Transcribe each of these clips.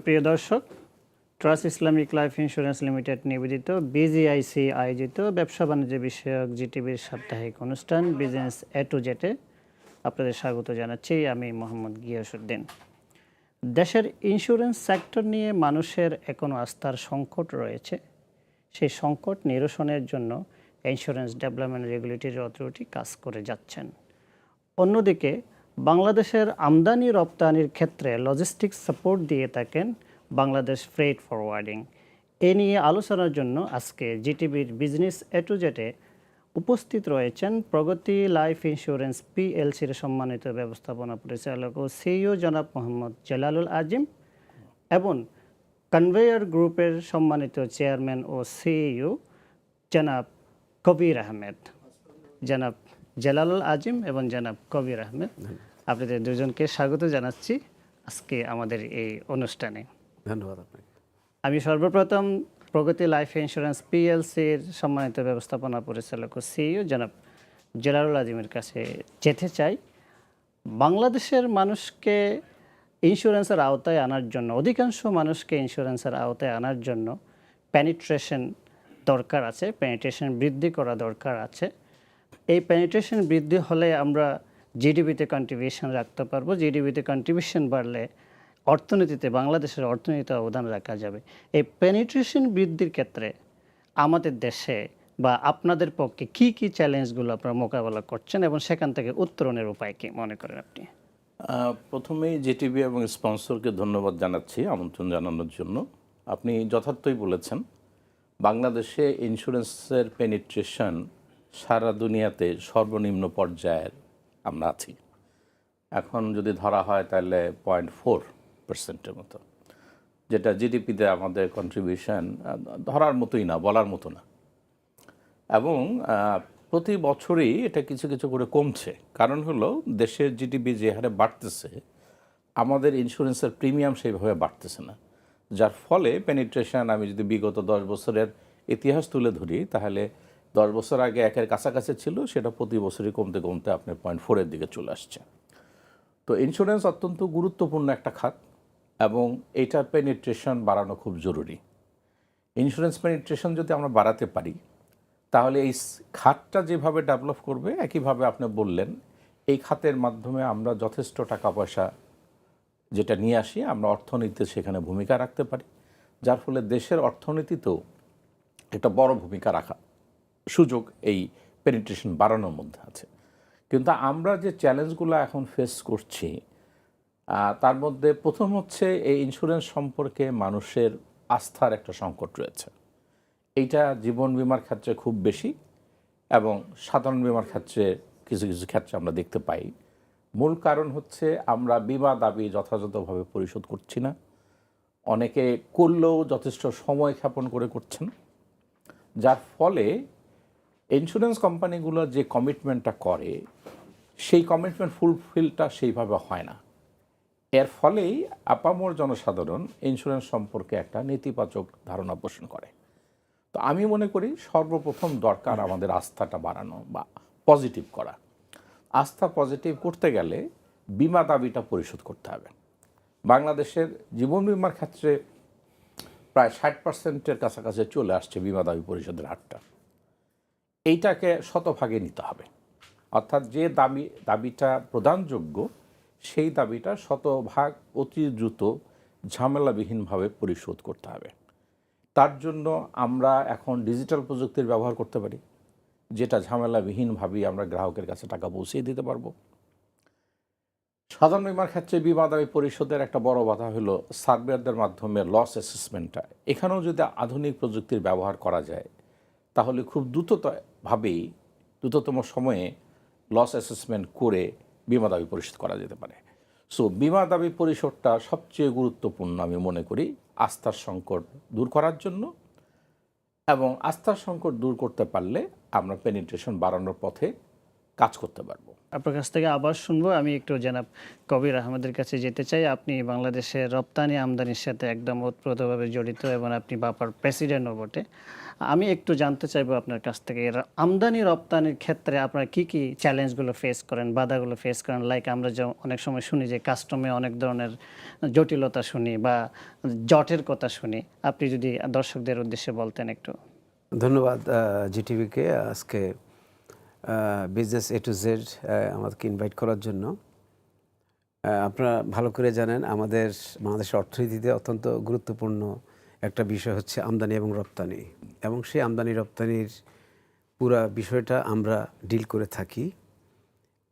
সুপ্রিয় দর্শক, trust Islamic life insurance limited নিবেদিত বিজিআইসি আয়োজিত ব্যবসা বাণিজ্য বিষয়ক জিটিভির সাপ্তাহিক অনুষ্ঠান বিজনেস এ টু জেডে আপনাদের স্বাগত জানাচ্ছি। আমি মোহাম্মদ গিয়াসউদ্দিন। দেশের ইন্স্যুরেন্স সেক্টর নিয়ে মানুষের এখনও আস্থার সংকট রয়েছে। সেই সংকট নিরসনের জন্য ইন্স্যুরেন্স ডেভেলপমেন্ট রেগুলেটরি অথরিটি কাজ করে যাচ্ছেন। অন্যদিকে বাংলাদেশের আমদানি রপ্তানির ক্ষেত্রে লজিস্টিক্স সাপোর্ট দিয়ে থাকেন বাংলাদেশ ফ্রেট ফরওয়ার্ডিং। এ নিয়ে আলোচনার জন্য আজকে জিটিভির বিজনেস এ টু জেডে উপস্থিত রয়েছেন প্রগতি লাইফ ইন্স্যুরেন্স পিএলসির সম্মানিত ব্যবস্থাপনা পরিচালক ও সিইও জনাব মোহাম্মদ জেলালুল আজিম এবং কনভেয়ার গ্রুপের সম্মানিত চেয়ারম্যান ও সিইও জনাব কবির আহমেদ। জনাব জেলালুল আজিম এবং জনাব কবির আহমেদ, আপনাদের দুজনকে স্বাগত জানাচ্ছি আজকে আমাদের এই অনুষ্ঠানে। ধন্যবাদ আপনাকে। আমি সর্বপ্রথম প্রগতি লাইফ ইন্স্যুরেন্স পিএলসির সম্মানিত ব্যবস্থাপনা পরিচালক ও সিইও জনাব জেলালুল আজিমের কাছে যেতে চাই। বাংলাদেশের মানুষকে ইন্স্যুরেন্সের আওতায় আনার জন্য, অধিকাংশ মানুষকে ইন্স্যুরেন্সের আওতায় আনার জন্য পেনিট্রেশন দরকার আছে, পেনিট্রেশন বৃদ্ধি করা দরকার আছে। এই পেনিট্রেশন বৃদ্ধি হলে আমরা জিডিপিতে কন্ট্রিবিউশন রাখতে পারবো। জিডিপিতে কন্ট্রিবিউশন বাড়লে অর্থনীতিতে, বাংলাদেশের অর্থনীতিতে অবদান রাখা যাবে। এই পেনিট্রেশন বৃদ্ধির ক্ষেত্রে আমাদের দেশে বা আপনাদের পক্ষে কি কি চ্যালেঞ্জগুলো আপনারা মোকাবেলা করছেন এবং সেখান থেকে উত্তরণের উপায় কি মনে করেন আপনি? প্রথমেই জিটিভি এবং স্পন্সরকে ধন্যবাদ জানাচ্ছি আমন্ত্রণ জানানোর জন্য। আপনি যথার্থই বলেছেন, বাংলাদেশে ইন্স্যুরেন্সের পেনিট্রেশন সারা দুনিয়াতে সর্বনিম্ন পর্যায়ের আমরা আছি। এখন যদি ধরা হয় তাহলে 0.4% মতো, যেটা জিডিপিতে আমাদের কন্ট্রিবিউশন ধরার মতোই না, বলার মতো না। এবং প্রতি বছরই এটা কিছু কিছু করে কমছে। কারণ হলো দেশের জিডিপি যে হারে বাড়তেছে, আমাদের ইন্স্যুরেন্সের প্রিমিয়াম সেইভাবে বাড়তেছে না, যার ফলে পেনিট্রেশন, আমি যদি বিগত 10 বছরের ইতিহাস তুলে ধরি তাহলে 10 বছর আগে 1-এর কাছাকাছি ছিল, সেটা প্রতি বছরই কমতে কমতে আপনার 0.4-এর দিকে চলে আসছে। তো ইন্স্যুরেন্স অত্যন্ত গুরুত্বপূর্ণ একটা খাত এবং এইটার পেনিট্রেশন বাড়ানো খুব জরুরি। ইন্স্যুরেন্স পেনিট্রেশন যদি আমরা বাড়াতে পারি তাহলে এই খাতটা যেভাবে ডেভেলপ করবে, একইভাবে আপনি বললেন এই খাতের মাধ্যমে আমরা যথেষ্ট টাকা পয়সা যেটা নিয়ে আসি, আমরা অর্থনীতিতে সেখানে ভূমিকা রাখতে পারি, যার ফলে দেশের অর্থনীতিতেও একটা বড় ভূমিকা রাখা সুযোগ এই পেনিট্রেশন বাড়ানোর মধ্যে আছে। কিন্তু আমরা যে চ্যালেঞ্জগুলো এখন ফেস করছি তার মধ্যে প্রথম হচ্ছে এই ইন্স্যুরেন্স সম্পর্কে মানুষের আস্থার একটা সংকট রয়েছে। এইটা জীবন বিমার ক্ষেত্রে খুব বেশি এবং সাধারণ বিমার ক্ষেত্রে কিছু কিছু ক্ষেত্রে আমরা দেখতে পাই। মূল কারণ হচ্ছে আমরা বিমা দাবি যথাযথভাবে পরিশোধ করছি না, অনেকে করলেও যথেষ্ট সময় ক্ষেপণ করে করছেন, যার ফলে ইন্স্যুরেন্স কোম্পানিগুলো যে কমিটমেন্টটা করে সেই কমিটমেন্ট ফুলফিলটা সেইভাবে হয় না। এর ফলেই আপামর জনসাধারণ ইন্স্যুরেন্স সম্পর্কে একটা নেতিবাচক ধারণা পোষণ করে। তো আমি মনে করি সর্বপ্রথম দরকার আমাদের আস্থাটা বাড়ানো বা পজিটিভ করা। আস্থা পজিটিভ করতে গেলে বিমা দাবিটা পরিশোধ করতে হবে। বাংলাদেশের জীবন বিমার ক্ষেত্রে প্রায় 60%-এর কাছাকাছি চলে আসছে বিমা দাবি পরিশোধের হারটা। এইটাকে শতভাগে নিতে হবে, অর্থাৎ যে দাবিটা প্রদানযোগ্য সেই দাবিটা শতভাগ অতি দ্রুত ঝামেলাবিহীনভাবে পরিশোধ করতে হবে। তার জন্য আমরা এখন ডিজিটাল প্রযুক্তির ব্যবহার করতে পারি, যেটা ঝামেলাবিহীনভাবেই আমরা গ্রাহকের কাছে টাকা পৌঁছিয়ে দিতে পারবো। সাধারণ বিমার ক্ষেত্রে বিমা দাবি পরিশোধের একটা বড় বাধা হলো সার্ভেয়ারদের মাধ্যমে লস অ্যাসেসমেন্টটা। এখানেও যদি আধুনিক প্রযুক্তির ব্যবহার করা যায় তাহলে খুব দ্রুততম সময়ে লস অ্যাসেসমেন্ট করে বিমা দাবি পরিশোধ করা যেতে পারে। সো বিমা দাবি পরিশোধটা সবচেয়ে গুরুত্বপূর্ণ আমি মনে করি আস্থার সংকট দূর করার জন্য, এবং আস্থার সংকট দূর করতে পারলে আমরা পেনিট্রেশন বাড়ানোর পথে কাজ করতে পারবো। আপনার কাছ থেকে আবার শুনবো। আমি একটু জনাব কবির আহমেদের কাছে যেতে চাই। আপনি বাংলাদেশের রপ্তানি আমদানির সাথে একদম ওতপ্রোতভাবে জড়িত এবং আপনি বাপার প্রেসিডেন্টও বটে। আমি একটু জানতে চাইবো আপনার কাছ থেকে আমদানি রপ্তানির ক্ষেত্রে আপনারা কি কি চ্যালেঞ্জগুলো ফেস করেন, বাধাগুলো ফেস করেন? লাইক আমরা যে অনেক সময় শুনি যে কাস্টমে অনেক ধরনের জটিলতা শুনি বা জটের কথা শুনি। আপনি যদি দর্শকদের উদ্দেশ্যে বলতেন একটু। ধন্যবাদ জিটিভিকে আজকে বিজনেস এ টু জেড আমাদেরকে ইনভাইট করার জন্য। আপনারা ভালো করে জানেন আমাদের বাংলাদেশের অর্থনীতিতে অত্যন্ত গুরুত্বপূর্ণ একটা বিষয় হচ্ছে আমদানি এবং রপ্তানি, এবং সেই আমদানি রপ্তানির পুরা বিষয়টা আমরা ডিল করে থাকি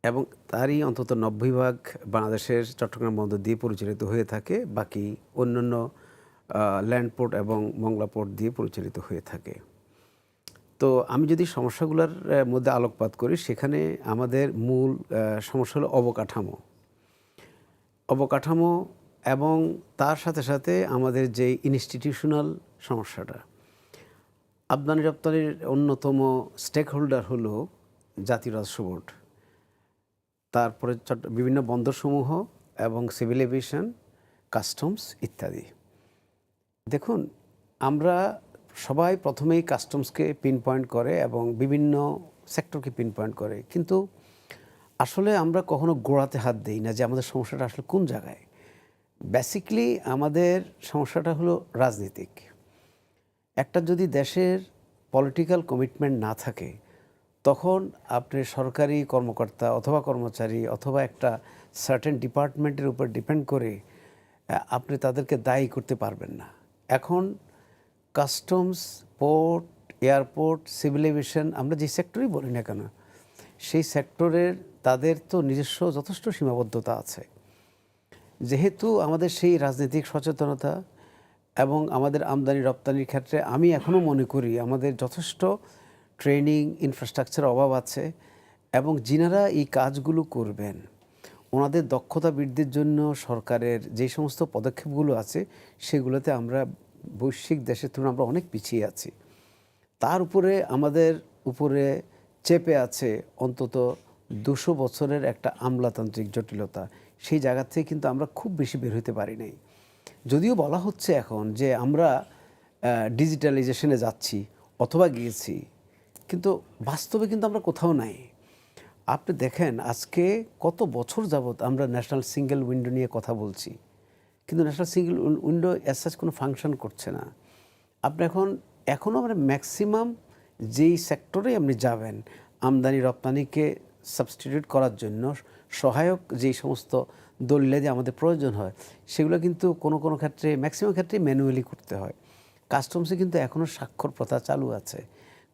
এবং তারই অন্তত 90% বাংলাদেশের চট্টগ্রাম বন্দর দিয়ে পরিচালিত হয়ে থাকে, বাকি অন্যান্য ল্যান্ড পোর্ট এবং মংলা পোর্ট দিয়ে পরিচালিত হয়ে থাকে। তো আমি যদি সমস্যাগুলোর মধ্যে আলোকপাত করি, সেখানে আমাদের মূল সমস্যা হলো অবকাঠামো এবং তার সাথে সাথে আমাদের যে ইনস্টিটিউশনাল সমস্যাটা। আমদানি রপ্তানির অন্যতম স্টেক হোল্ডার হলো জাতীয় রাজস্ব বোর্ড, তারপরে বিভিন্ন বন্দরসমূহ এবং সিভিল এভিয়েশন, কাস্টমস ইত্যাদি। দেখুন, আমরা সবাই প্রথমেই কাস্টমসকে পিন পয়েন্ট করে এবং বিভিন্ন সেক্টরকে পিন পয়েন্ট করে, কিন্তু আসলে আমরা কখনো গোড়াতে হাত দিই না যে আমাদের সমস্যাটা আসলে কোন জায়গায়। বেসিক্যালি আমাদের সমস্যাটা হলো রাজনীতিক। একটা যদি দেশের পলিটিক্যাল কমিটমেন্ট না থাকে, তখন আপনি সরকারি কর্মকর্তা অথবা কর্মচারী অথবা একটা সার্টেন ডিপার্টমেন্টের উপর ডিপেন্ড করে আপনি তাদেরকে দায়ী করতে পারবেন না। এখন customs, port, airport, civil aviation, আমরা যে সেক্টরই বলি না কেন, সেই সেক্টরের তাদের তো নিজস্ব যথেষ্ট সীমাবদ্ধতা আছে। যেহেতু আমাদের সেই রাজনৈতিক সচেতনতা এবং আমাদের আমদানি রপ্তানির ক্ষেত্রে আমি এখনও মনে করি আমাদের যথেষ্ট ট্রেনিং ইনফ্রাস্ট্রাকচার অভাব আছে, এবং যিনারা এই কাজগুলো করবেন ওনাদের দক্ষতা বৃদ্ধির জন্য সরকারের যে সমস্ত পদক্ষেপগুলো আছে সেগুলোতে আমরা বৈশ্বিক দেশের তুলনায় আমরা অনেক পিছিয়ে আছি। তার উপরে আমাদের উপরে চেপে আছে অন্তত 200 বছরের একটা আমলাতান্ত্রিক জটিলতা। সেই জায়গা থেকে কিন্তু আমরা খুব বেশি বের হতে পারি নাই। যদিও বলা হচ্ছে এখন যে আমরা ডিজিটালাইজেশনে যাচ্ছি অথবা গিয়েছি, কিন্তু বাস্তবে কিন্তু আমরা কোথাও নাই। আপনি দেখেন আজকে কত বছর যাবত আমরা ন্যাশনাল সিঙ্গেল উইন্ডো নিয়ে কথা বলছি, কিন্তু national single window as such কোনো ফাংশন করছে না। আপনি এখনও মানে ম্যাক্সিমাম যেই সেক্টরে আপনি যাবেন আমদানি রপ্তানিকে সাবস্টিটিউট করার জন্য সহায়ক যেই সমস্ত দলিলাদি আমাদের প্রয়োজন হয়, সেগুলো কিন্তু কোনো কোনো ক্ষেত্রে ম্যাক্সিমাম ক্ষেত্রে ম্যানুয়ালি করতে হয়। কাস্টমসে কিন্তু এখনও স্বাক্ষর প্রথা চালু আছে।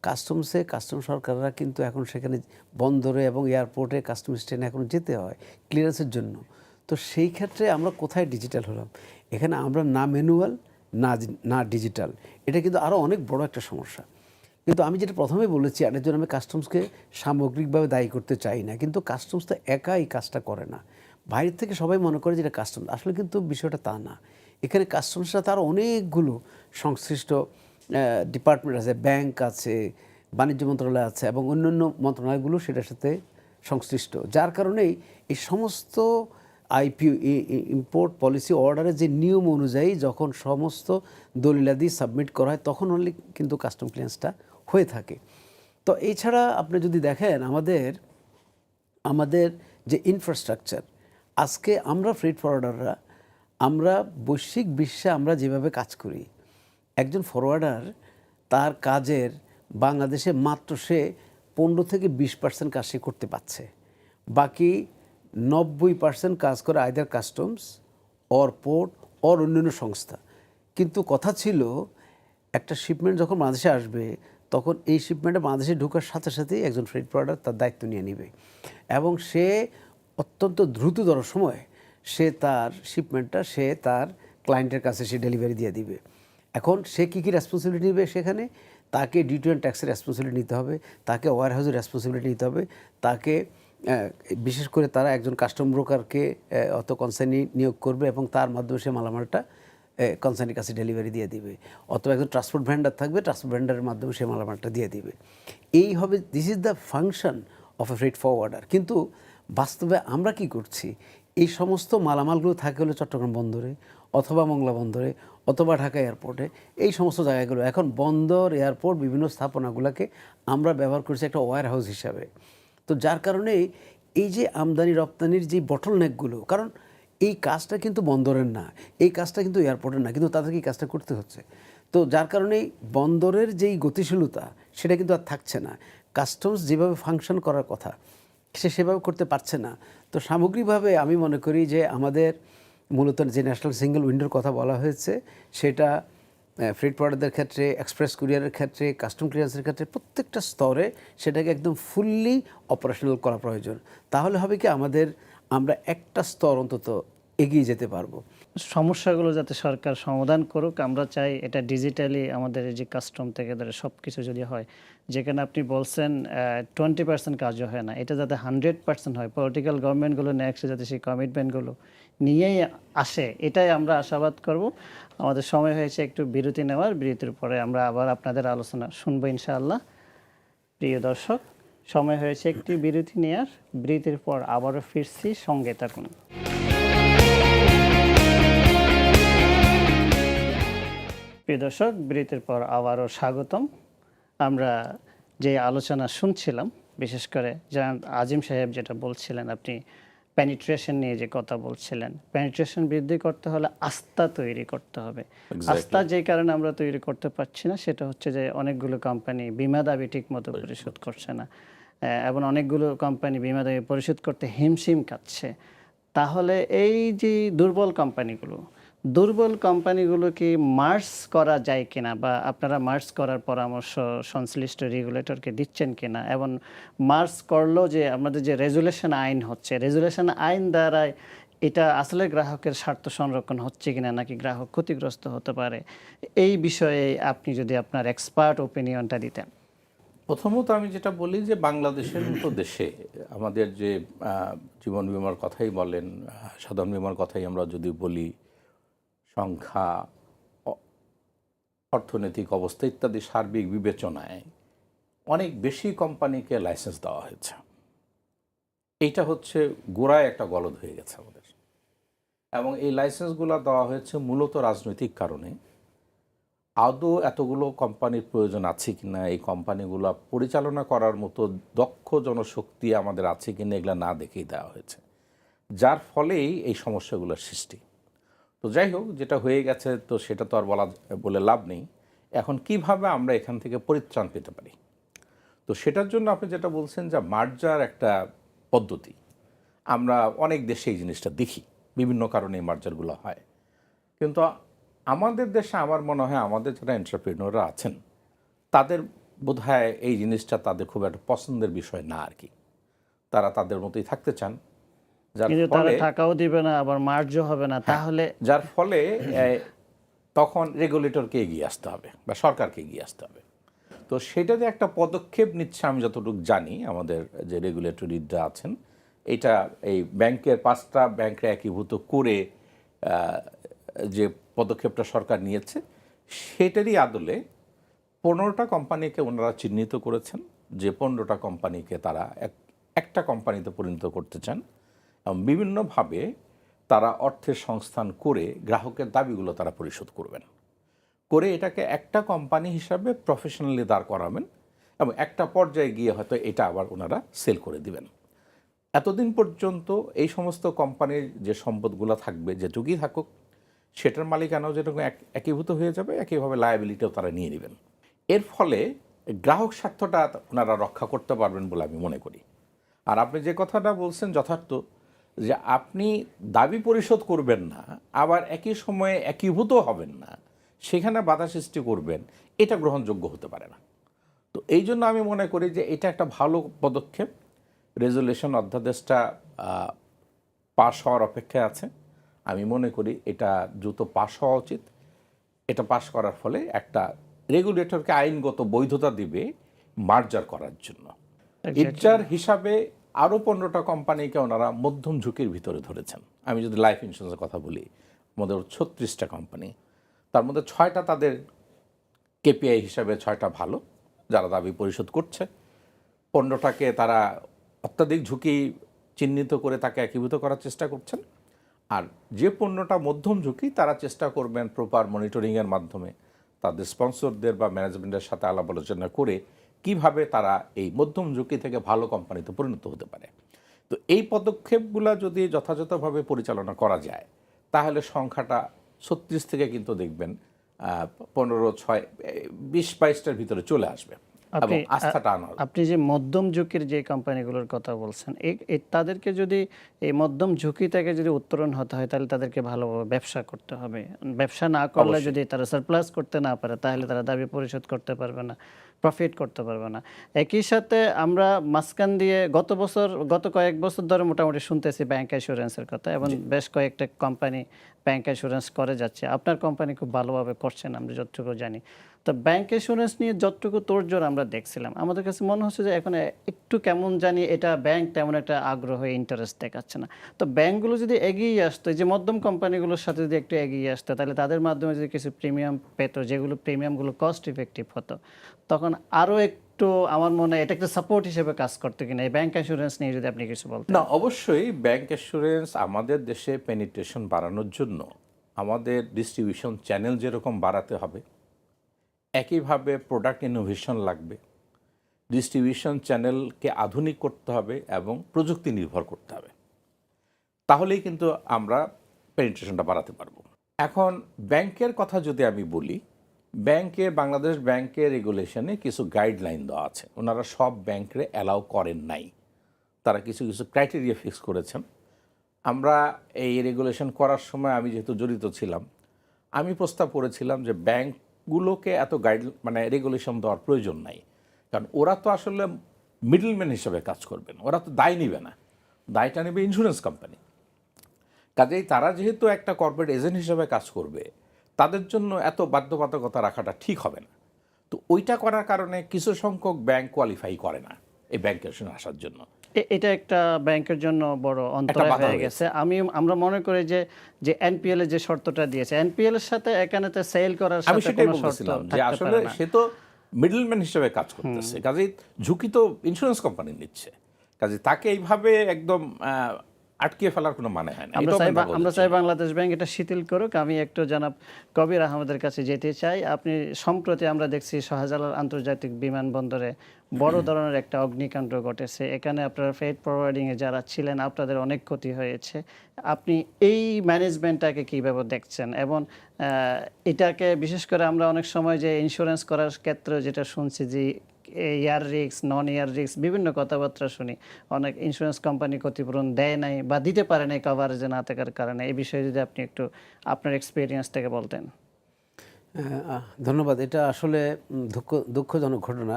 কাস্টম সরকাররা কিন্তু এখন সেখানে বন্দরে এবং এয়ারপোর্টে কাস্টম স্টেশনে এখন যেতে হয় ক্লিয়ারেন্সের জন্য। তো সেই ক্ষেত্রে আমরা কোথায় ডিজিটাল হলাম? এখানে আমরা না ম্যানুয়াল না ডিজিটাল। এটা কিন্তু আরও অনেক বড় একটা সমস্যা। কিন্তু আমি যেটা প্রথমে বলেছি, এটার জন্য আমি কাস্টমসকে সামগ্রিকভাবে দায়ী করতে চাই না, কিন্তু কাস্টমস তো একা এই কাজটা করে না। বাইরের থেকে সবাই মনে করে যে এটা কাস্টমস, আসলে কিন্তু বিষয়টা তা না। এখানে কাস্টমসরা তার অনেকগুলো সংশ্লিষ্ট ডিপার্টমেন্ট আছে, ব্যাংক আছে, বাণিজ্য মন্ত্রণালয় আছে এবং অন্যান্য মন্ত্রণালয়গুলো সেটার সাথে সংশ্লিষ্ট। যার কারণেই এই সমস্ত আইপিও ইম্পোর্ট পলিসি অর্ডারের যে নিয়ম অনুযায়ী যখন সমস্ত দলিলাদি সাবমিট করা হয়, তখন অনলি কিন্তু কাস্টম ক্লিয়ারেন্সটা হয়ে থাকে। তো এছাড়া আপনি যদি দেখেন আমাদের যে ইনফ্রাস্ট্রাকচার, আজকে আমরা ফ্রেট ফরওয়ার্ডাররা আমরা বৈশ্বিক বিশ্বে আমরা যেভাবে কাজ করি, একজন ফরওয়ার্ডার তার কাজের বাংলাদেশে মাত্র সে 15 থেকে 20% কাজ সে করতে পারছে, বাকি 90% কাজ করে either customs or port or অন্যান্য সংস্থা। কিন্তু কথা ছিল একটা শিপমেন্ট যখন বাংলাদেশে আসবে, তখন এই শিপমেন্টে বাংলাদেশে ঢোকার সাথে সাথেই একজন ফ্রেট ফরওয়ার্ডার তার দায়িত্ব নিয়ে নেবে এবং সে অত্যন্ত দ্রুততর সময়ে সে তার শিপমেন্টটা সে তার ক্লায়েন্টের কাছে সে ডেলিভারি দিয়ে দিবে। এখন সে কী কী রেসপন্সিবিলিটি নেবে? সেখানে তাকে ডিউটি অ্যান্ড ট্যাক্সের রেসপন্সিবিলিটি নিতে হবে, তাকে ওয়্যার হাউসের রেসপন্সিবিলিটি নিতে হবে, তাকে বিশেষ করে তারা একজন কাস্টম ব্রোকারকে অত কনসার্নি নিয়োগ করবে এবং তার মাধ্যমে সে মালামালটা কনসার্নির কাছে ডেলিভারি দিয়ে দিবে, অথবা একজন ট্রান্সপোর্ট ভেন্ডার থাকবে, ট্রান্সপোর্ট ভেন্ডারের মাধ্যমে সে মালামালটা দিয়ে দিবে। এই হবে, this is the function of A freight forwarder. কিন্তু বাস্তবে আমরা কি করছি, এই সমস্ত মালামালগুলো থাকে হলো চট্টগ্রাম বন্দরে অথবা মংলা বন্দরে অথবা ঢাকা এয়ারপোর্টে, এই সমস্ত জায়গাগুলো এখন বন্দর এয়ারপোর্ট বিভিন্ন স্থাপনাগুলোকে আমরা ব্যবহার করছি একটা ওয়্যার হাউস হিসাবে। তো যার কারণে এই যে আমদানি রপ্তানির যে বটলনেকগুলো, কারণ এই কাজটা কিন্তু বন্দরের না, এই কাজটা কিন্তু এয়ারপোর্টের না, কিন্তু তাদেরকে এই কাজটা করতে হচ্ছে। তো যার কারণে বন্দরের যেই গতিশীলতা সেটা কিন্তু আর থাকছে না। কাস্টমস যেভাবে ফাংশন করার কথা সে সেভাবে করতে পারছে না। তো সামগ্রিকভাবে আমি মনে করি যে আমাদের মূলত যে ন্যাশনাল সিঙ্গেল উইন্ডোর কথা বলা হয়েছে সেটা ফ্রেট প্রোডাক্টদের ক্ষেত্রে, এক্সপ্রেস কুরিয়ারের ক্ষেত্রে, কাস্টম ক্লিয়ারেন্সের ক্ষেত্রে প্রত্যেকটা স্তরে সেটাকে একদম ফুললি অপারেশনাল করা প্রয়োজন। তাহলে হবে কি আমরা একটা স্তর অন্তত এগিয়ে যেতে পারবো। সমস্যাগুলো যাতে সরকার সমাধান করুক, আমরা চাই এটা ডিজিটালি আমাদের এই যে কাস্টম থেকে ধরে সব কিছু যদি হয়, যেখানে আপনি বলছেন 20% কাজও হয় না, এটা যাতে 100% হয়, পলিটিক্যাল গভর্নমেন্টগুলো নেক্সট যাতে সেই কমিটমেন্টগুলো নিয়েই আসে, এটাই আমরা আশাবাদ করব। আমাদের সময় হয়েছে একটু বিরতি নেওয়ার, বিরতির পরে আমরা আবার আপনাদের আলোচনা শুনবো ইনশাআল্লাহ। প্রিয় দর্শক, সময় হয়েছে একটি বিরতি নেওয়ার, বিরতির পর আবারও ফিরছি, সঙ্গে থাকুন। প্রিয় দর্শক, বিরতির পর আবারও স্বাগতম। আমরা যে আলোচনা শুনছিলাম, বিশেষ করে জনাব আজিম সাহেব যেটা বলছিলেন, আপনি পেনিট্রেশন নিয়ে যে কথা বলছিলেন, পেনিট্রেশন বৃদ্ধি করতে হলে আস্থা তৈরি করতে হবে। আস্থা যেই কারণে আমরা তৈরি করতে পারছি না সেটা হচ্ছে যে অনেকগুলো কোম্পানি বিমা দাবি ঠিক মতো পরিশোধ করছে না, এবং অনেকগুলো কোম্পানি বিমা দাবি পরিশোধ করতে হিমশিম খাচ্ছে। তাহলে এই যে দুর্বল কোম্পানিগুলোকে মার্জ করা যায় কিনা, বা আপনারা মার্জ করার পরামর্শ সংশ্লিষ্ট রেগুলেটরকে দিচ্ছেন কিনা, এবং মার্জ করলেও যে আমাদের যে রেজুলেশন আইন হচ্ছে, রেজুলেশন আইন দ্বারা এটা আসলে গ্রাহকের স্বার্থ সংরক্ষণ হচ্ছে কিনা, নাকি গ্রাহক ক্ষতিগ্রস্ত হতে পারে, এই বিষয়ে আপনি যদি আপনার এক্সপার্ট ওপিনিয়নটা দিতেন। প্রথমত আমি যেটা বলি যে বাংলাদেশের মতো দেশে আমাদের যে জীবন বীমার কথাই বলেন, সাধারণ বীমার কথাই আমরা যদি বলি, সংখ্যা, অর্থনৈতিক অবস্থা ইত্যাদি সার্বিক বিবেচনায় অনেক বেশি কোম্পানিকে লাইসেন্স দেওয়া হয়েছে। এইটা হচ্ছে গোড়ায় একটা গলদ হয়ে গেছে আমাদের, এবং এই লাইসেন্সগুলো দেওয়া হয়েছে মূলত রাজনৈতিক কারণে। আদৌ এতগুলো কোম্পানির প্রয়োজন আছে কিনা, এই কোম্পানিগুলো পরিচালনা করার মতো দক্ষ জনশক্তি আমাদের আছে কিনা, এগুলো না দেখেই দেওয়া হয়েছে, যার ফলেই এই সমস্যাগুলোর সৃষ্টি। তো যাই হোক, যেটা হয়ে গেছে তো সেটা তো আর বলে লাভ নেই। এখন কিভাবে আমরা এখান থেকে পরিত্রাণ পেতে পারি, তো সেটার জন্য আপনি যেটা বলছেন যে মার্জার একটা পদ্ধতি, আমরা অনেক দেশে এই জিনিসটা দেখি, বিভিন্ন কারণে এই মার্জারগুলো হয়। কিন্তু আমাদের দেশে আমার মনে হয় আমাদের যারা এন্টারপ্রেনিউররা আছেন তাদের বোধহয় এই জিনিসটা তাদের খুব একটা পছন্দের বিষয় না আর কি। তারা তাদের মতোই থাকতে চান, যার ফলে টাকাও দিবে না, আবার মার্জও হবে না, তাহলে যার ফলে তখন রেগুলেটরকে এগিয়ে আসতে হবে বা সরকারকে এগিয়ে আসতে হবে। তো সেটাতে একটা পদক্ষেপ নিচ্ছে আমি যতটুকু জানি, আমাদের যে রেগুলেটরিরা আছেন, এটা এই ব্যাংকের 5টা ব্যাংকে একীভূত করে যে পদক্ষেপটা সরকার নিয়েছে সেটারই আদলে 15টা কোম্পানিকে ওনারা চিহ্নিত করেছেন, যে 15টা কোম্পানিকে তারা একটা কোম্পানিতে পরিণত করতে চান, এবং বিভিন্নভাবে তারা অর্থের সংস্থান করে গ্রাহকের দাবিগুলো তারা পরিশোধ করবেন, করে এটাকে একটা কোম্পানি হিসাবে প্রফেশনালি দাঁড় করাবেন, এবং একটা পর্যায়ে গিয়ে হয়তো এটা আবার ওনারা সেল করে দিবেন। এতদিন পর্যন্ত এই সমস্ত কোম্পানির যে সম্পদগুলো থাকবে, যে যুগই থাকুক, সেটার মালিকানাও যেরকম একীভূত হয়ে যাবে, একইভাবে লায়াবিলিটিও তারা নিয়ে নেবেন। এর ফলে গ্রাহক স্বার্থটা ওনারা রক্ষা করতে পারবেন বলে আমি মনে করি। আর আপনি যে কথাটা বলছেন যথার্থ, যে আপনি দাবি পরিশোধ করবেন না, আবার একই সময়ে একীভূত হবেন না, সেখানে বাধা সৃষ্টি করবেন, এটা গ্রহণযোগ্য হতে পারে না। তো এই জন্য আমি মনে করি যে এটা একটা ভালো পদক্ষেপ। রেজুলেশন অধ্যাদেশটা পাস হওয়ার অপেক্ষায় আছে, আমি মনে করি এটা দ্রুত পাস হওয়া উচিত। এটা পাস করার ফলে একটা রেগুলেটরকে আইনগত বৈধতা দিবে মার্জার করার জন্য। ইজার হিসাবে আরও 15টা কোম্পানিকে ওনারা মধ্যম ঝুঁকির ভিতরে ধরেছেন। আমি যদি লাইফ ইন্স্যুরেন্সের কথা বলি, আমাদের 36টা কোম্পানি, তার মধ্যে 6টা তাদের কেপিআই হিসাবে 6টা ভালো, যারা দাবি পরিশোধ করছে, 15টাকে তারা অত্যাধিক ঝুঁকি চিহ্নিত করে তাকে একীভূত করার চেষ্টা করছেন। আর যে পণ্যটা মধ্যম ঝুঁকি তারা চেষ্টা করবেন প্রপার মনিটরিংয়ের মাধ্যমে তাদের স্পন্সরদের বা ম্যানেজমেন্টের সাথে আলাপ আলোচনা করে কিভাবে তারা এই মধ্যম ঝুঁকি থেকে ভালো কোম্পানিতে পরিণত হতে পারে। তো এই পদক্ষেপগুলো যদি যথাযথভাবে পরিচালনা করা যায় তাহলে সংখ্যাটা 36 থেকে কিন্তু দেখবেন 15, 6, 20-22টার ভিতরে চলে আসবে এবং আস্থাটা আনা হবে। আপনি যে মধ্যম ঝুঁকির যে কোম্পানিগুলোর কথা বলছেন, তাদেরকে যদি এই মধ্যম ঝুঁকি থেকে যদি উত্তরণ হতে হয় তাহলে তাদেরকে ভালোভাবে ব্যবসা করতে হবে। ব্যবসা না করলে যদি তারা সারপ্লাস করতে না পারে তাহলে তারা দাবি পরিশোধ করতে পারবে না, প্রফিট করতে পারবে না। একই সাথে আমরা মাঝখান দিয়ে গত কয়েক বছর ধরে মোটামুটি শুনতেছি ব্যাংক অ্যাসুরেন্সের কথা এবং বেশ কয়েকটা কোম্পানি ব্যাংক অ্যাসুরেন্স করে যাচ্ছে। আপনার কোম্পানি খুব ভালোভাবে করছেন আমরা যতটুকু জানি। তো ব্যাংক অ্যাসুরেন্স নিয়ে যতটুকু তোড়জোড় আমরা দেখছিলাম, আমাদের কাছে মনে হচ্ছে যে এখন একটু কেমন জানি এটা ব্যাংক তেমন একটা আগ্রহ ইন্টারেস্ট দেখাচ্ছে না। তো ব্যাংকগুলো যদি এগিয়ে আসতো, যে মধ্যম কোম্পানিগুলোর সাথে যদি একটু এগিয়ে আসতো তাহলে তাদের মাধ্যমে যদি কিছু প্রিমিয়াম পেতো, যেগুলো প্রিমিয়ামগুলো কস্ট ইফেক্টিভ হতো, তখন আরও একটু আমার মনে হয় এটা একটা সাপোর্ট হিসেবে কাজ করতো কিনা। এই ব্যাংক অ্যাসুরেন্স নিয়ে যদি আপনি কিছু বলতেন। না, অবশ্যই ব্যাংক অ্যাসুরেন্স আমাদের দেশে পেনিট্রেশন বাড়ানোর জন্য আমাদের ডিস্ট্রিবিউশন চ্যানেল যেরকম বাড়াতে হবে, একইভাবে প্রোডাক্ট ইনোভেশন লাগবে। ডিস্ট্রিবিউশন চ্যানেলকে আধুনিক করতে হবে এবং প্রযুক্তি নির্ভর করতে হবে, তাহলেই কিন্তু আমরা পেনিট্রেশনটা বাড়াতে পারবো। এখন ব্যাংকের কথা যদি আমি বলি, বাংলাদেশ ব্যাংকের রেগুলেশনে কিছু গাইডলাইন দেওয়া আছে। ওনারা সব ব্যাংকে অ্যালাউ করেন নাই, তারা কিছু কিছু ক্রাইটেরিয়া ফিক্স করেছেন। আমরা এই রেগুলেশন করার সময় আমি যেহেতু জড়িত ছিলাম, আমি প্রস্তাব করেছিলাম যে ব্যাংকগুলোকে এত রেগুলেশন দেওয়ার প্রয়োজন নাই, কারণ ওরা তো আসলে মিডলম্যান হিসেবে কাজ করবেন, ওরা তো দায় নেবে না, দায়টা নেবে ইন্স্যুরেন্স কোম্পানি। কাজেই তারা যেহেতু একটা কর্পোরেট এজেন্ট হিসেবে কাজ করবে, তাদের জন্য এত বাধ্যবাধকতা রাখাটা ঠিক হবে না। তো ওইটা করার কারণে কিছু সংখ্যক ব্যাংক কোয়ালিফাই করে না এই ব্যাংকের সঙ্গে আসার জন্য। এটা একটা ব্যাংকের জন্য বড় অন্তরায় হয়ে গেছে। আমরা মনে করি যে এনপিএল এর যে শর্তটা দিয়েছে, এনপিএল এর সাথে এখানেতে সেল করার সাথে কোনো শর্ত যে আসলে সে তো মিডলম্যান হিসেবে কাজ করতেছে, কাজেই ঝুঁকি তো ইন্স্যুরেন্স কোম্পানি নিচ্ছে, কাজে তাকে এইভাবে একদম আটকে ফেলার কোনো মানে হয় না। আমরা চাই বাংলাদেশ ব্যাংক এটা শিথিল করুক। আমি একটু জনাব কবির আহমেদের কাছে যেতে চাই। আপনি সম্প্রতি আমরা দেখছি শাহজালাল আন্তর্জাতিক বিমানবন্দরে বড় ধরনের একটা অগ্নিকাণ্ড ঘটেছে। এখানে আপনারা ফ্রেট ফরওয়ার্ডিংয়ে যারা ছিলেন আপনাদের অনেক ক্ষতি হয়েছে। আপনি এই ম্যানেজমেন্টটাকে কীভাবে দেখছেন এবং এটাকে বিশেষ করে আমরা অনেক সময় যে ইন্স্যুরেন্স করার ক্ষেত্রে যেটা শুনছি যে এয়ার রিস্ক, নন এয়ার রিস্ক, বিভিন্ন কথাবার্তা শুনি, অনেক ইন্স্যুরেন্স কোম্পানি ক্ষতিপূরণ দেয় নাই বা দিতে পারে নাই কভারেজে না থাকার কারণে। এই বিষয়ে যদি আপনি একটু আপনার এক্সপিরিয়েন্স থেকে বলতেন। ধন্যবাদ। এটা আসলে দুঃখজনক ঘটনা।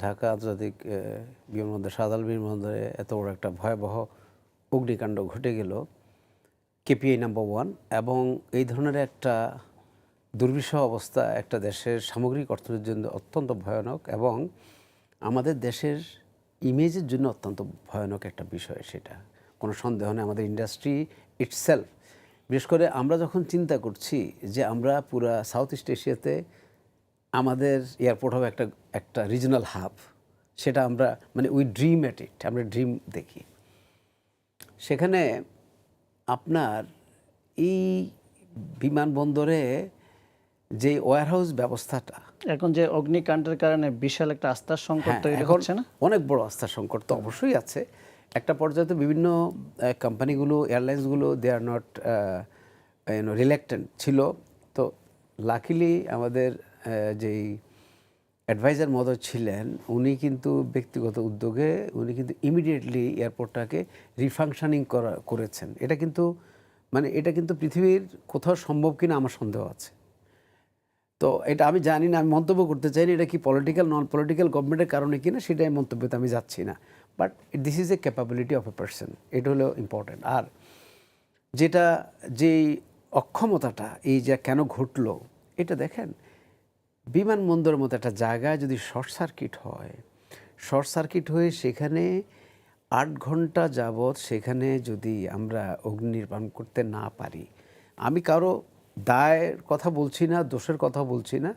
ঢাকা আন্তর্জাতিক বিমানবন্দর, শাহজালাল বিমানবন্দরে এত বড় একটা ভয়াবহ অগ্নিকাণ্ড ঘটে গেল, কেপিআই নাম্বার 1, এবং এই ধরনের একটা দুর্বিষহ অবস্থা একটা দেশের সামগ্রিক অর্থনীতির জন্য অত্যন্ত ভয়ানক এবং আমাদের দেশের ইমেজের জন্য অত্যন্ত ভয়ানক একটা বিষয়। সেটা কোনো সন্দেহ নেই। আমাদের ইন্ডাস্ট্রি ইটসেলফ, বিশেষ করে আমরা যখন চিন্তা করছি যে আমরা পুরা সাউথ ইস্ট এশিয়াতে আমাদের এয়ারপোর্ট হবে একটা রিজনাল হাব, সেটা আমরা উই ড্রিম এট ইট, আমরা ড্রিম দেখি। সেখানে আপনার এই বিমানবন্দরে যে ওয়্যারহাউস ব্যবস্থাটা, এখন যে অগ্নিকাণ্ডের কারণে বিশাল একটা আস্থার সংকট তৈরি হচ্ছে না? অনেক বড় আস্থার সংকট তো অবশ্যই আছে। একটা পর্যায়ে তো বিভিন্ন কোম্পানিগুলো, এয়ারলাইন্সগুলো দে আর নট রিল্যাক্টেন্ট ছিল। তো লাকিলি আমাদের যেই অ্যাডভাইজার মহোদয় ছিলেন উনি কিন্তু ব্যক্তিগত উদ্যোগে উনি কিন্তু ইমিডিয়েটলি এয়ারপোর্টটাকে রিফাংশনিং করেছেন। এটা কিন্তু পৃথিবীর কোথাও সম্ভব কিনা আমার সন্দেহ আছে। তো এটা আমি জানি না, আমি মন্তব্য করতে চাই না এটা কি পলিটিক্যাল নন পলিটিক্যাল গভর্নমেন্টের কারণে কিনা, সেটাই মন্তব্যতে আমি যাচ্ছি না। But this is a capability of a person, এটা হলো ইম্পর্ট্যান্ট। আর যেই অক্ষমতাটা এই যে কেন ঘটলো, এটা দেখেন বিমানবন্দরের মতো একটা জায়গায় যদি শর্ট সার্কিট হয়ে সেখানে 8 ঘন্টা যাবৎ সেখানে যদি আমরা অগ্নি নির্বাপন করতে না পারি, আমি কারো দায়ের কথা বলছি না, দোষের কথা বলছি না,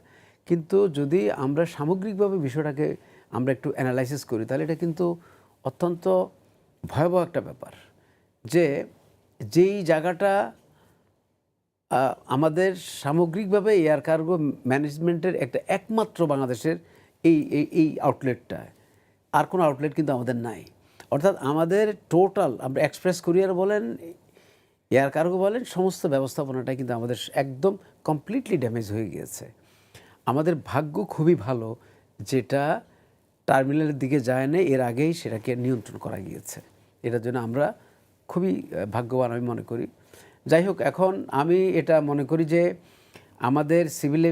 কিন্তু যদি আমরা সামগ্রিকভাবে বিষয়টাকে আমরা একটু অ্যানালাইসিস করি তাহলে এটা কিন্তু অত্যন্ত ভয়াবহ একটা ব্যাপার যে যেই জায়গাটা আমাদের সামগ্রিকভাবে এয়ার কার্গো ম্যানেজমেন্টের একটা একমাত্র বাংলাদেশের এই আউটলেটটা, আর কোনো আউটলেট কিন্তু আমাদের নাই। অর্থাৎ আমাদের টোটাল, আমরা এক্সপ্রেস কুরিয়ার বলেন, এয়ার কার্গো বলেন, সমস্ত ব্যবস্থাপনাটা কিন্তু আমাদের একদম কমপ্লিটলি ড্যামেজ হয়ে গিয়েছে। আমাদের ভাগ্য খুবই ভালো যেটা টার্মিনালের দিকে যায় না, এর আগেই সেটাকে নিয়ন্ত্রণ করা গিয়েছে। এটার জন্য আমরা খুবই ভাগ্যবান আমি মনে করি। যাই হোক, এখন আমি এটা মনে করি যে আমাদের সিভিল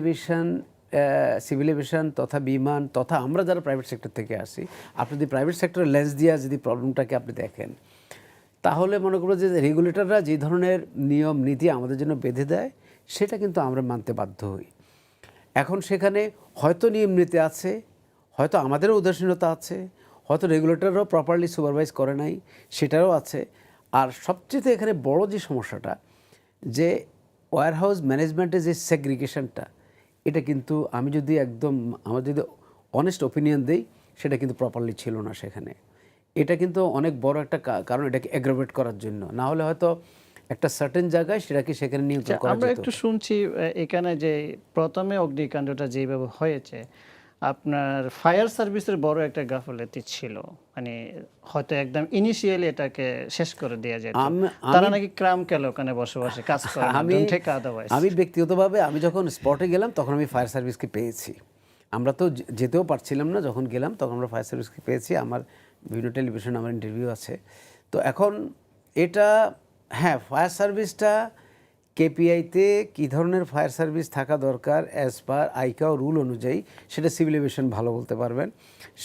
এভিয়েশন তথা বিমান তথা আমরা যারা প্রাইভেট সেক্টর থেকে আসি, আপনি যদি প্রাইভেট সেক্টরের লেন্স দিয়ে যদি প্রবলেমটাকে আপনি দেখেন, তাহলে মনে করবো যে রেগুলেটররা যে ধরনের নিয়ম নীতি আমাদের জন্য বেঁধে দেয় সেটা কিন্তু আমরা মানতে বাধ্য হই। এখন সেখানে হয়তো নিয়ম নীতি আছে, হয়তো আমাদেরও উদাসীনতা আছে, হয়তো রেগুলেটররাও প্রপারলি সুপারভাইজ করে নাই, সেটাও আছে। আর সবচেয়ে এখানে বড় যে সমস্যাটা, যে ওয়্যারহাউস ম্যানেজমেন্টের যে সেগ্রিগেশনটা, এটা কিন্তু আমি যদি আমার যদি অনেস্ট ওপিনিয়ন দিই, সেটা কিন্তু প্রপারলি ছিল না সেখানে। এটা কিন্তু অনেক বড় একটা কারণ এটাকে অ্যাগ্রাভেট করার জন্য। না হলে হয়তো একটা সার্টেন জায়গায় সেটাকে সেখানে নিয়ন্ত্রণ করা যেত। আমরা একটু শুনছি এখানে যে প্রথমে অগ্নিকাণ্ডটা যেভাবে হয়েছে, আপনার ফায়ার সার্ভিসের বড় একটা গাফলতি ছিল, মানে হয়তো একদম ইনিশিয়ালি এটাকে শেষ করে দেওয়া যেত। তারা নাকি ক্রাম কেন ওখানে বসে কাজ করে, আমি ব্যক্তিগতভাবে আমি যখন স্পটে গেলাম তখন আমি ফায়ার সার্ভিসকে পেয়েছি। আমরা তো যেতেও পারছিলাম না, যখন গেলাম তখন আমরা ফায়ার সার্ভিসকে পেয়েছি। আমার বিভিন্ন টেলিভিশন আমার ইন্টারভিউ আছে। তো এখন এটা, হ্যাঁ, ফায়ার সার্ভিসটা কেপিআইতে কী ধরনের ফায়ার সার্ভিস থাকা দরকার অ্যাজ পার আইকাও রুল অনুযায়ী, সেটা সিভিল এভিয়েশন ভালো বলতে পারবেন।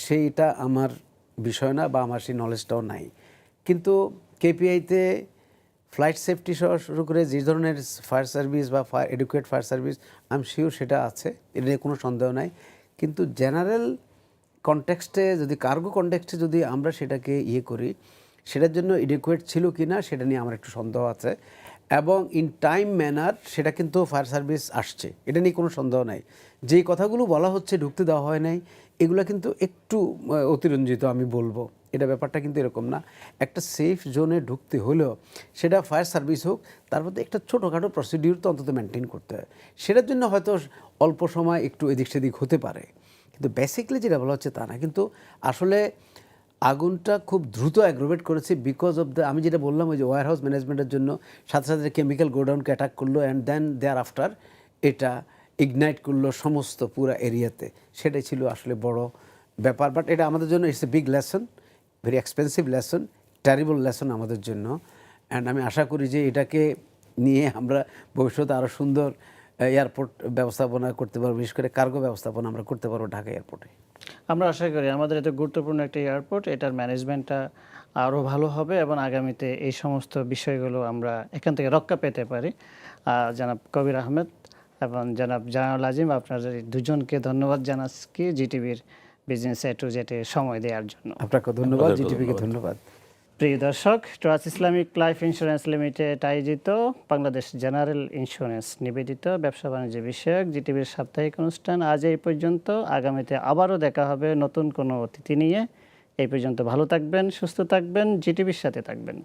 সেইটা আমার বিষয় না, বা আমার সেই নলেজটাও নাই। কিন্তু কেপিআইতে ফ্লাইট সেফটি সহ শুরু করে যে ধরনের ফায়ার সার্ভিস বা এডুকেট ফায়ার সার্ভিস, আমি শিওর সেটা আছে, এটা নিয়ে কোনো সন্দেহ নাই। কিন্তু জেনারেল কনটেক্সটে, যদি কার্গো কনটেক্সটে যদি আমরা সেটাকে করি, সেটার জন্য এডুকুয়েট ছিল কি না সেটা নিয়ে আমার একটু সন্দেহ আছে। এবং ইন টাইম ম্যানার সেটা কিন্তু ফায়ার সার্ভিস আসছে, এটা নিয়ে কোনো সন্দেহ নাই। যেই কথাগুলো বলা হচ্ছে ঢুকতে দেওয়া হয় নাই, এগুলো কিন্তু একটু অতিরঞ্জিত আমি বলবো। এটা ব্যাপারটা কিন্তু এরকম না। একটা সেফ জোনে ঢুকতে হলেও সেটা ফায়ার সার্ভিস হোক, তার মধ্যে একটা ছোটোখাটো প্রসিডিউর তো অন্তত মেনটেন করতে হয়। সেটার জন্য হয়তো অল্প সময় একটু এদিক সেদিক হতে পারে, কিন্তু বেসিক্যালি যেটা বলা হচ্ছে তা না। কিন্তু আসলে আগুনটা খুব দ্রুত অ্যাগ্রোভেট করেছে বিকজ অফ আমি যেটা বললাম, ওই যে ওয়্যারহাউস ম্যানেজমেন্টের জন্য সাথে সাথে কেমিক্যাল গোডাউনকে অ্যাটাক করলো, অ্যান্ড দেন দেয়ার আফটার এটা ইগনাইট করলো সমস্ত পুরো এরিয়াতে। সেটাই ছিল আসলে বড় ব্যাপার। বাট এটা আমাদের জন্য it's a big lesson, very expensive lesson, terrible lesson আমাদের জন্য। অ্যান্ড আমি আশা করি যে এটাকে নিয়ে আমরা ভবিষ্যতে আরও সুন্দর এয়ারপোর্ট ব্যবস্থাপনা করতে পারবো, বিশেষ করে কার্গো ব্যবস্থাপনা আমরা করতে পারবো ঢাকা এয়ারপোর্টে। আমরা আশা করি আমাদের এত গুরুত্বপূর্ণ একটা এয়ারপোর্ট, এটার ম্যানেজমেন্টটা আরও ভালো হবে এবং আগামীতে এই সমস্ত বিষয়গুলো আমরা এখান থেকে রক্ষা পেতে পারি। জনাব কবির আহমেদ এবং জনাব জানাল আজিম, আপনাদের দুজনকে ধন্যবাদ জানাচ্ছি জিটিভির বিজনেস এ টু জেড সময় দেওয়ার জন্য। আপনাকে ধন্যবাদ, জিটিভিকে ধন্যবাদ। প্রিয় দর্শক, trust Islamic life insurance limited আয়োজিত বাংলাদেশ জেনারেল ইন্স্যুরেন্স নিবেদিত ব্যবসা বাণিজ্য বিষয়ক জিটিভির সাপ্তাহিক অনুষ্ঠান আজ এই পর্যন্ত। আগামীতে আবারও দেখা হবে নতুন কোনো অতিথি নিয়ে। এই পর্যন্ত ভালো থাকবেন, সুস্থ থাকবেন, জিটিভির সাথে থাকবেন।